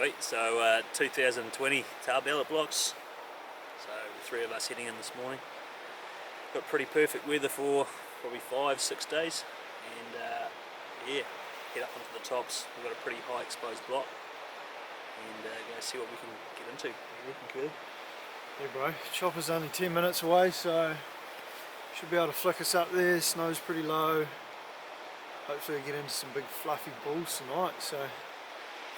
Sweet, so 2020 Tahr ballot blocks. So the three of us heading in this morning. Got pretty perfect weather for probably 5-6 days, and yeah, head up onto the tops. We've got a pretty high exposed block, and go see what we can get into. You reckon, Curly? Yeah bro, chopper's only 10 minutes away, so should be able to flick us up there. Snow's pretty low. Hopefully we get into some big fluffy bulls tonight, so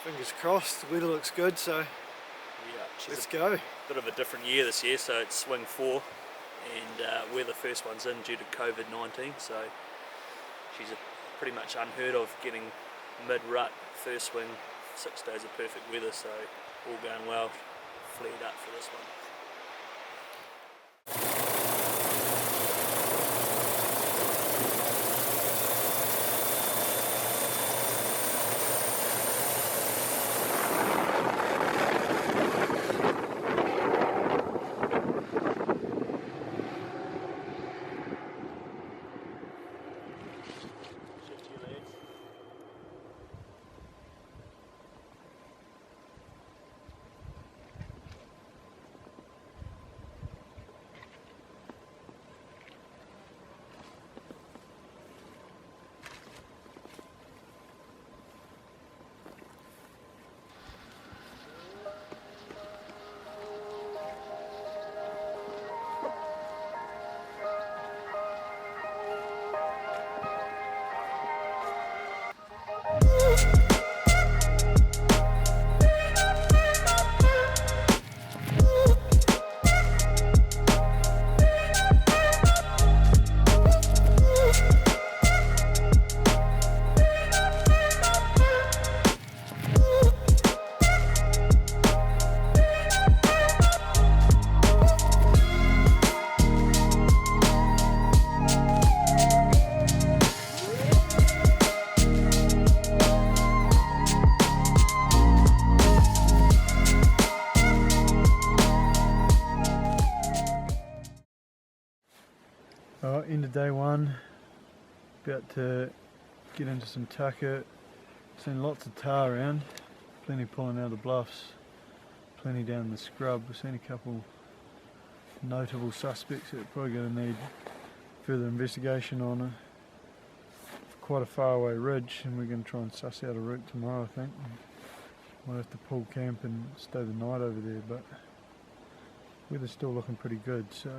fingers crossed. The weather looks good, so yeah, let's go. Bit of a different year this year, so it's swing 4, and we're the first ones in due to COVID-19, so she's pretty much unheard of getting mid-rut, first swing, 6 days of perfect weather, so all going well. Flared up for this one. Alright, end of day one. About to get into some tucker. Seen lots of tahr around, plenty pulling out of the bluffs, plenty down in the scrub. We've seen a couple notable suspects that we're probably going to need further investigation on. Quite a far away ridge, and we're going to try and suss out a route tomorrow, I think. Might have to pull camp and stay the night over there, but weather's still looking pretty good, so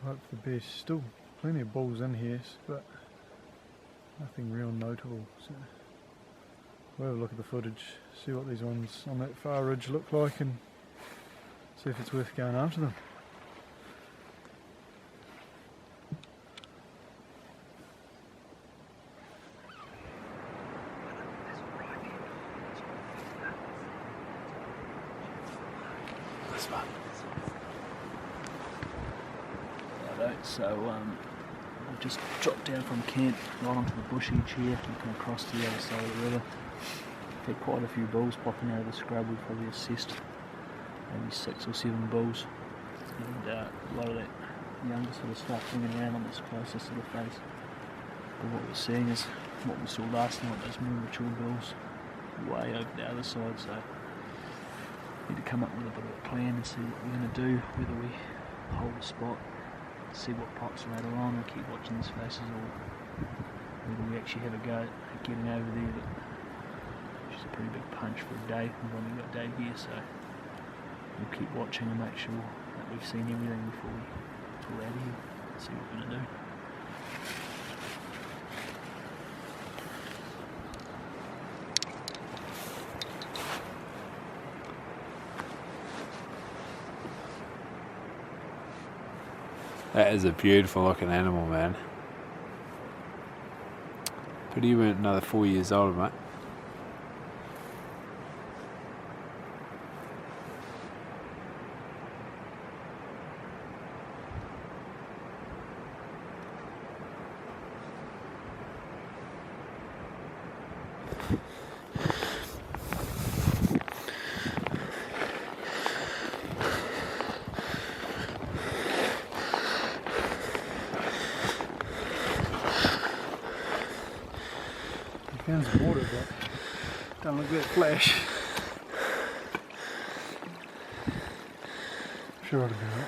hope for the best. Still plenty of bulls in here, but nothing real notable. So we'll have a look at the footage, see what these ones on that far ridge look like, and see if it's worth going after them. So we've just dropped down from camp right onto the bush edge here, looking across to the other side of the river. We've had quite a few bulls popping out of the scrub. We've probably assessed maybe 6 or 7 bulls, and a lot of that younger sort of stuff hanging around on this closest to the face. But what we're seeing is what we saw last night, those more mature bulls way over the other side, so we need to come up with a bit of a plan and see what we're going to do, whether we hold a spot, see what pops later on and keep watching these faces, or whether we actually have a go at getting over there. But it's a pretty big punch for a day. We've only got a day here, so we'll keep watching and make sure that we've seen everything before we pull out of here and see what we're going to do. That is a beautiful looking animal, man. But you weren't another 4 years old, mate. Found some water, but don't look that flash. sure it'll be right.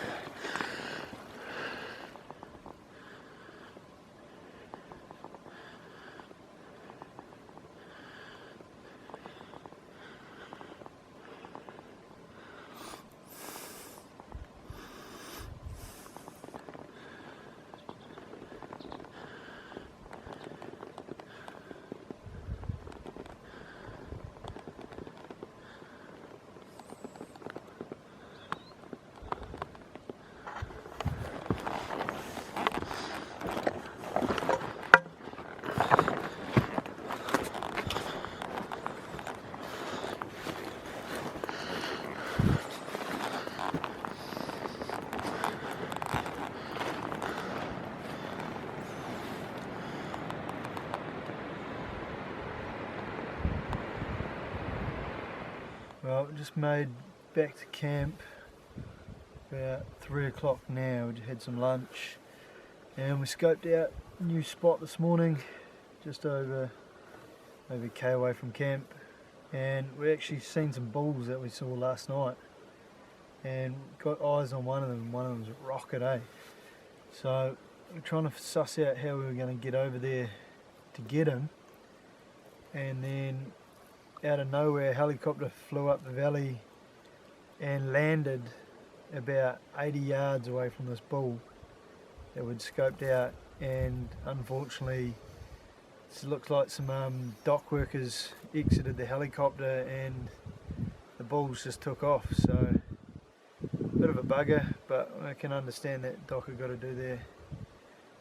Well, we just made back to camp about 3 o'clock now. We just had some lunch and we scoped out a new spot this morning, just over maybe a K away from camp, and we actually seen some bulls that we saw last night and got eyes on one of them. One of them's a rocket, eh? So we're trying to suss out how we were going to get over there to get him, and then out of nowhere a helicopter flew up the valley and landed about 80 yards away from this bull that we'd scoped out, and unfortunately it looks like some dock workers exited the helicopter and the bulls just took off. So a bit of a bugger, but I can understand that dock have got to do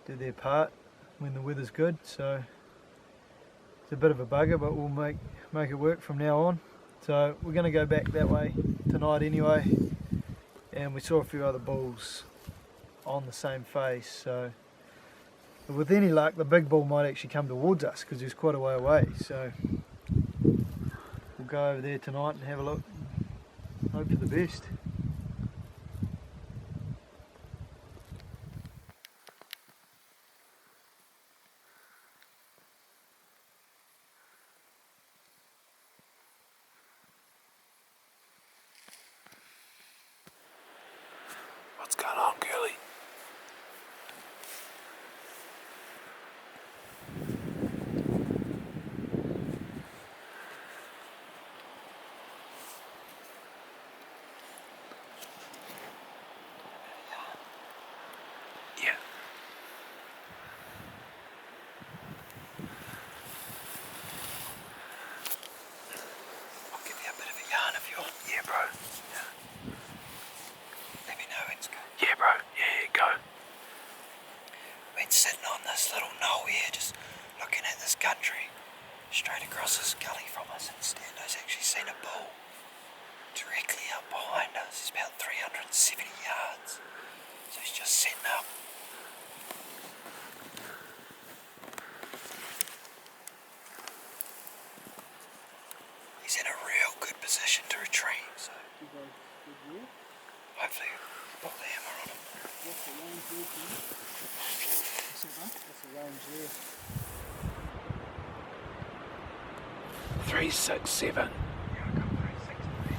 their part when the weather's good. So it's a bit of a bugger, but we'll make it work from now on. So we're going to go back that way tonight anyway, and we saw a few other bulls on the same face, so with any luck the big bull might actually come towards us because he's quite a way away. So we'll go over there tonight and have a look, hope for the best. What's going on, girlie? Yeah. I'll give you a bit of a yarn if you want. Yeah, bro. Yeah. Let me know when it's good. Yeah, bro. Yeah, go. Been sitting on this little knoll here, just looking at this country. Straight across this gully from us, and Stando's actually seen a bull directly up behind us. It's about 370 yards. So he's just setting up. He's in a real good position to retrieve, so hopefully put the hammer on him. What's the range there, Tim? What's the range there? 367. Yeah, I got 360.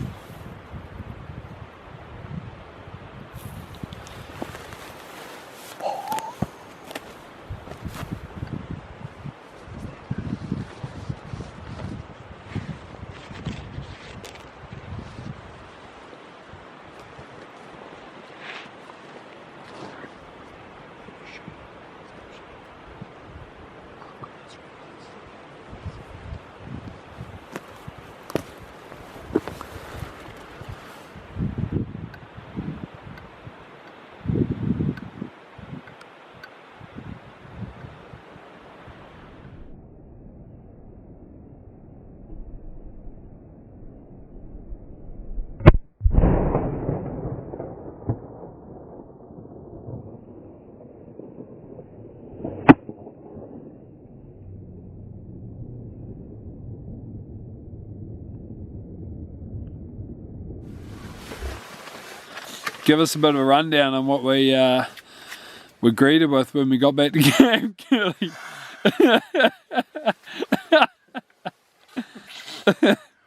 Give us a bit of a rundown on what we were greeted with when we got back to camp, Kelly.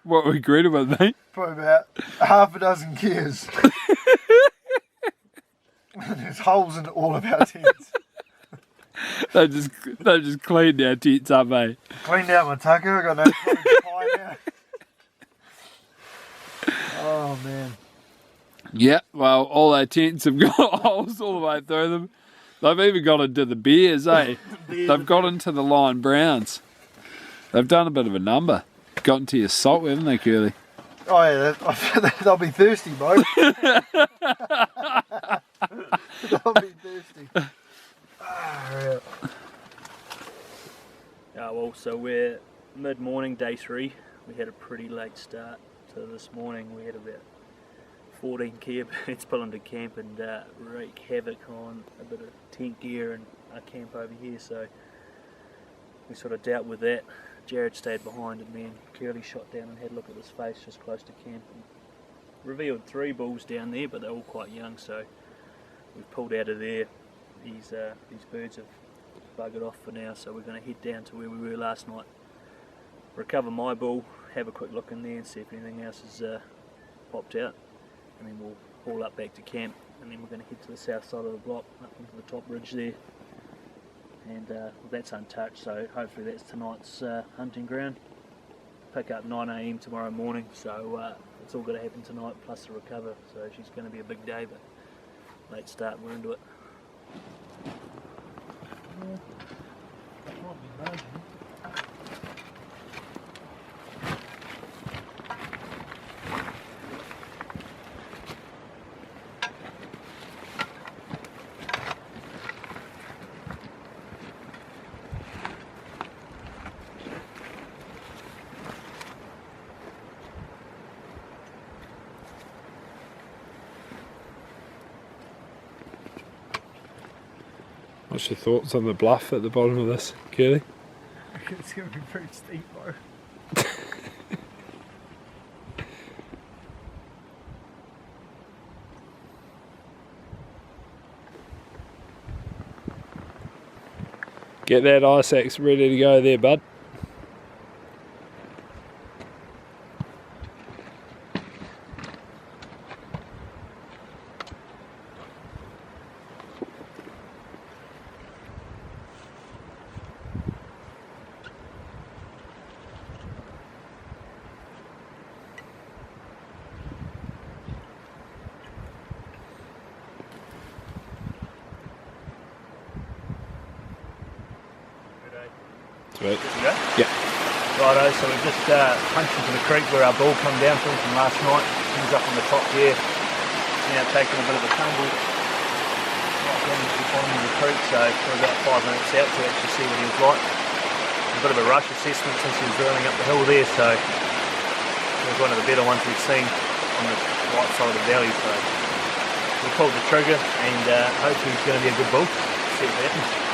What were we greeted with, mate? Probably about half a dozen gears. There's holes in all of our tents. They've just cleaned our tents up, mate. Cleaned out my tucker, I got no pie now. Oh man. Yeah, well, all our tents have got holes all the way through them. They've even got into the beers, eh? They've got into the Lion Browns. They've done a bit of a number. Got into your salt, haven't they, Curly? Oh yeah, they'll be thirsty, bro. They'll be thirsty. Oh, well, so we're mid-morning, day 3. We had a pretty late start to this morning. We had about 14 care birds pull into camp and wreak havoc on a bit of tent gear and our camp over here, so we sort of dealt with that. Jared stayed behind and me and Curly shot down and had a look at his face just close to camp and revealed 3 bulls down there, but they're all quite young, so we've pulled out of there. These birds have buggered off for now, so we're going to head down to where we were last night, recover my bull, have a quick look in there and see if anything else has popped out, and then we'll haul up back to camp, and then we're going to head to the south side of the block up into the top ridge there, and that's untouched, so hopefully that's tonight's hunting ground. Pick up 9 AM tomorrow morning, so it's all going to happen tonight plus the recover, so she's going to be a big day, but late start, we're into it. What's your thoughts on the bluff at the bottom of this, Curly? It's going to be pretty steep, bro. Get that ice axe ready to go there, bud. Sweet. Yeah. Righto, so we've just punched into the creek where our bull come down from last night. He's up on the top here, now taking a bit of a tumble right down to the bottom of the creek, so we're about 5 minutes out to actually see what he was like. A bit of a rush assessment since he was running up the hill there, so it was one of the better ones we've seen on the right side of the valley, so we pulled the trigger and hopefully he's going to be a good bull. See what happens.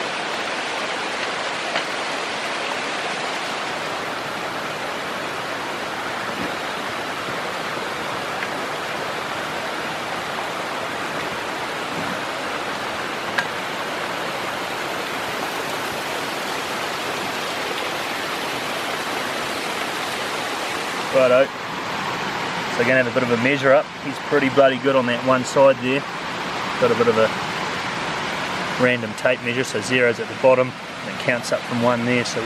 Righto, so we're going to have a bit of a measure up. He's pretty bloody good on that one side there. Got a bit of a random tape measure, so 0's at the bottom, and it counts up from 1 there. So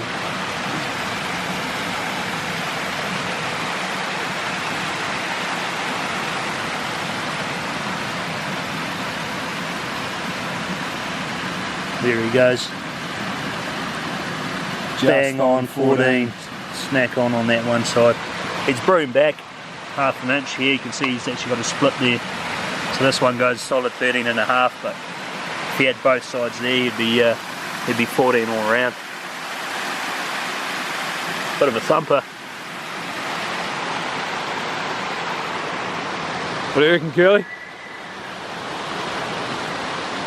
there he goes. Bang on 14. Snack on that one side. It's brewing back 1/2 inch here. You can see he's actually got a split there. So this one goes solid 13.5, but if he had both sides there, he'd be 14 all around. Bit of a thumper. What do you reckon, Curly?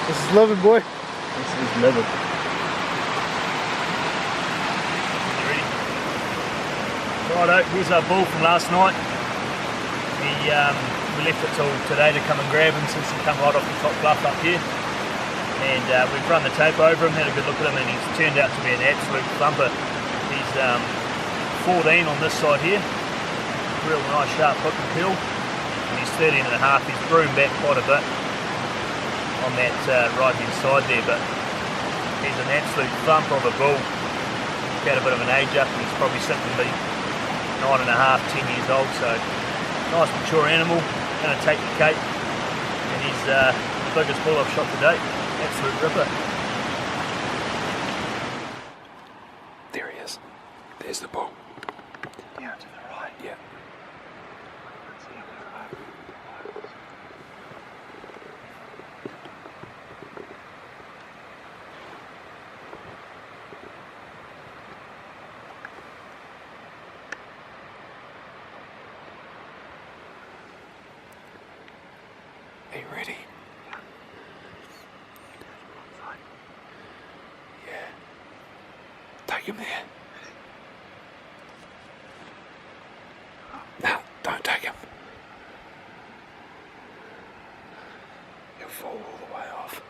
This is living, boy. This is living. Righto, here's our bull from last night. We left it till today to come and grab him since he come right off the top bluff up here. And we've run the tape over him, had a good look at him, and he's turned out to be an absolute thumper. He's 14 on this side here, real nice sharp hook and peel, and he's 13.5. He's brewing back quite a bit. on that right hand side there, but he's an absolute thumper of a bull. He's had a bit of an age up, and he's probably sitting to be 9.5, 10 years old, so nice mature animal, going to take the cake, and he's the biggest bull I've shot to date. Absolute ripper. There he is. There's the bull. Down to the right. Yeah. Are you ready? Yeah. Take him there. No, don't take him. He'll fall all the way off.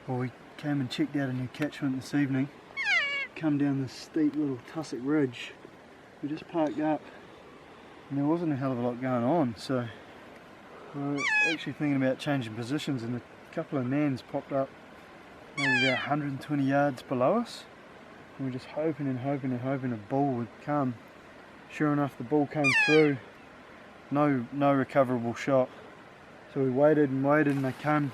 Well, we came and checked out a new catchment this evening. Come down this steep little tussock ridge. We just parked up and there wasn't a hell of a lot going on, so we're actually thinking about changing positions, and a couple of nans popped up maybe about 120 yards below us. And we're just hoping and hoping and hoping a bull would come. Sure enough, the bull came through. No recoverable shot. So we waited and waited, and they came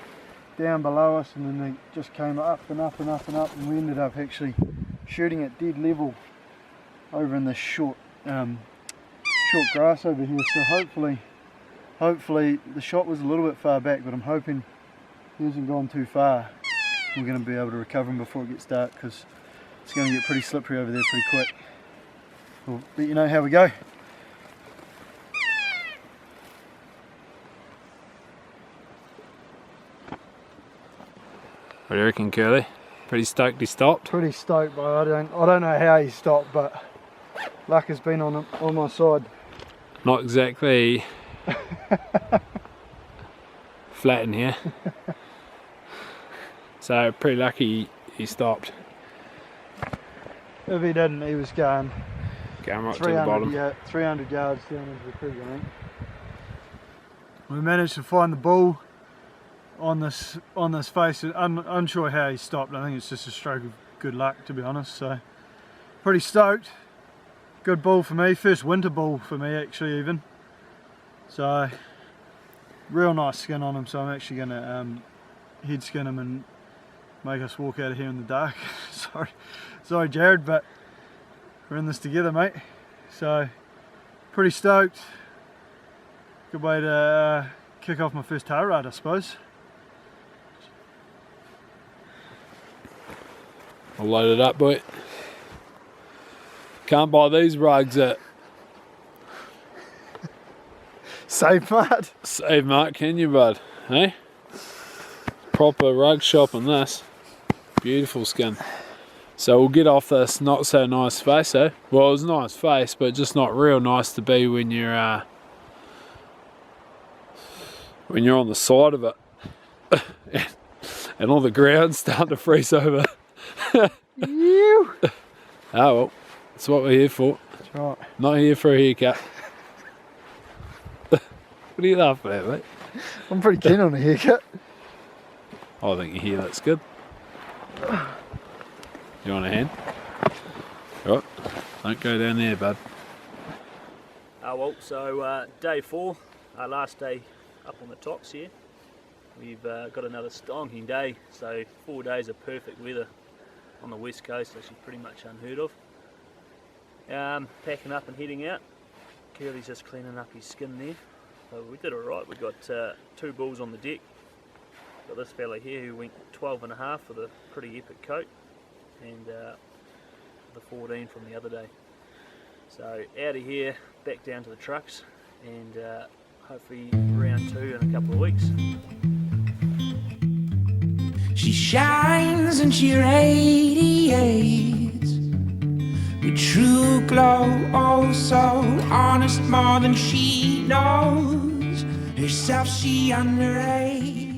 down below us, and then they just came up and up and up and up, and we ended up actually shooting at dead level over in this short grass over here. So hopefully the shot was a little bit far back, but I'm hoping he hasn't gone too far. We're going to be able to recover him before it gets dark, because it's going to get pretty slippery over there pretty quick. We'll let you know how we go. What do you reckon, Curly? Pretty stoked he stopped? Pretty stoked, but I don't know how he stopped, but luck has been on my side. Not exactly flat in here. So pretty lucky he stopped. If he didn't, he was going Right to the bottom. 300 yards down into the creek, I think. We managed to find the bull on this face. Unsure how he stopped. I think it's just a stroke of good luck, to be honest. So pretty stoked. Good bull for me. First winter bull for me, actually, even. So real nice skin on him. So I'm actually going to head skin him and make us walk out of here in the dark. sorry Jared, but we're in this together, mate. So pretty stoked. Good way to kick off my first tail ride, I suppose. I'll load it up, boy. Can't buy these rugs at Save Mart. Save Mart, can you, bud? Hey? Proper rug shop in this. Beautiful skin. So we'll get off this not so nice face, eh? Well, it was a nice face, but just not real nice to be when you're on the side of it. And all the ground's starting to freeze over. You. Oh well, that's what we're here for. That's right. Not here for a haircut. What are you laughing at, mate? I'm pretty keen on a haircut. I think your hair looks good. You want a hand? Right, don't go down there, bud. Well, so day 4, our last day up on the tops here. We've got another stonking day, so 4 days of perfect weather on the west coast, actually pretty much unheard of. Packing up and heading out. Curly's just cleaning up his skin there. So we did alright. We got 2 bulls on the deck. Got this fella here who went 12.5 with a pretty epic coat. and the 14 from the other day. So out of here, back down to the trucks, and hopefully round 2 in a couple of weeks. She shines and she radiates with true glow, oh so honest, more than she knows herself. She underrates.